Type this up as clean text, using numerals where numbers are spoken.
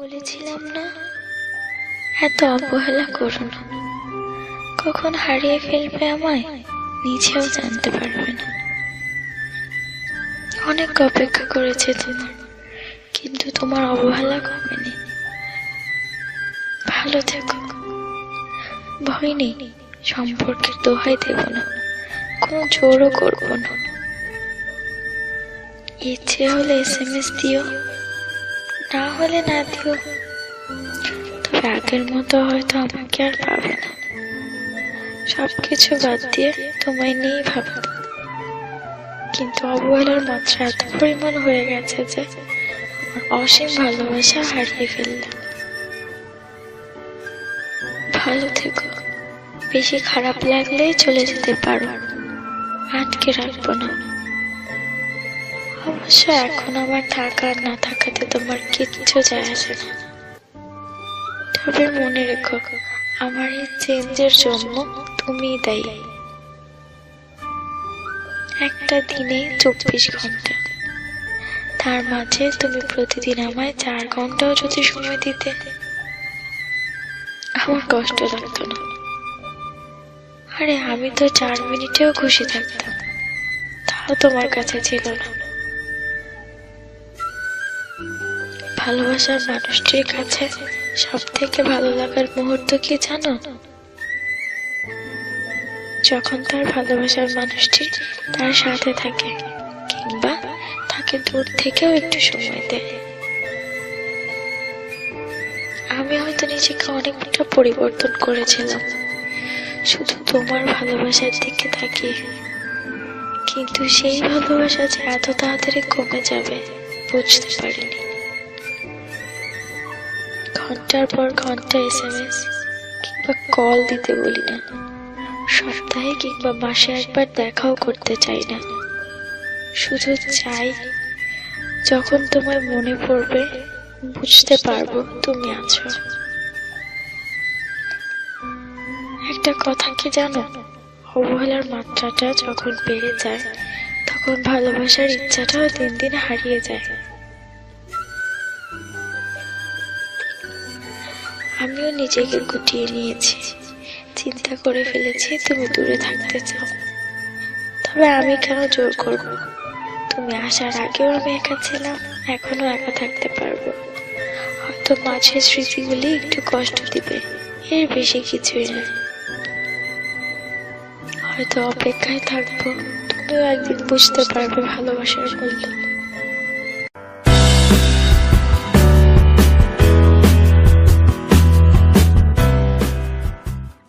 বলেছিলাম না, এত অবহেলা করো না। কখন হারিয়ে ফেলবে আমায় নিজেও জানতে পারবে না। অনেক অপেক্ষা করেছে তোমার, কিন্তু তোমার অবহেলা কমেনি। ভালো থেকো, ভয় নেই। সম্পর্কের দোহাই দেব না, কোনো জোরও করবো না। ইচ্ছে হলে SMS দিও, না হলে না দিও। তবে আগের মতো হয়তো আমাকে আর পাবে না। সবকিছু বাদ দিয়ে তোমায় নিয়েই ভাবো। কিন্তু অবহেলার মাত্রা এত পরিমাণ হয়ে গেছে যে আমার অসীম ভালোবাসা হারিয়ে ফেললাম। ভালো থেকো, বেশি খারাপ লাগলেই চলে যেতে পারো, আটকে রাখবো না। অবশ্য এখন আমার থাকা আর না থাকাতে তোমার কিচ্ছু যায় আসে না। তবে মনে রেখো, আমার এই চেঞ্জের জন্য তুমিই দায়ী। একটা দিনে 24 ঘন্টা, তার মাঝে তুমি প্রতিদিন আমায় 4 ঘন্টাও যদি সময় দিতে, আমার কষ্ট লাগতো না। আরে আমি তো 4 মিনিটেও খুশি থাকতাম, তাও তোমার কাছে ছিল না। ভালোবাসার মানুষটির কাছে সব থেকে ভালো লাগার মুহূর্ত কি জানো? যখন তার ভালোবাসার মানুষটি তার সাথে থাকে, কিংবা তাকে দূর থেকেও একটু সময় দেয়। আমি হয়তো নিজেকে অনেকটা পরিবর্তন করেছিলাম শুধু তোমার ভালোবাসার দিকে তাকিয়ে, কিন্তু সেই ভালোবাসা যে এত তাড়াতাড়ি কমে যাবে বুঝতে পারিনি। ঘন্টার পর ঘন্টা SMS কিংবা কল দিতে বলি না, সপ্তাহে কিংবা মাসে একবার দেখাও করতে চাই না। শুধু চাই যখন তোমায় মনে পড়বে বুঝতে পারবো তুমি আছো। একটা কথা কি জানো, অবহেলার মাত্রাটা যখন বেড়ে যায় তখন ভালোবাসার ইচ্ছাটাও দিন দিন হারিয়ে যায়। আমিও নিজেকে গুটিয়ে নিয়েছি, চিন্তা করে ফেলেছি তুমি দূরে থাকতে চাও। তবে আমি কেন জোর করব? তুমি আসার আগেও আমি একা ছিলাম, এখনো একা থাকতে পারবো। হয়তো মাঝে স্মৃতিগুলি একটু কষ্ট দিবে, এর বেশি কিছুই না। হয়তো অপেক্ষায় থাকবো, তুমিও একদিন বুঝতে পারবে ভালোবাসার মূল্য।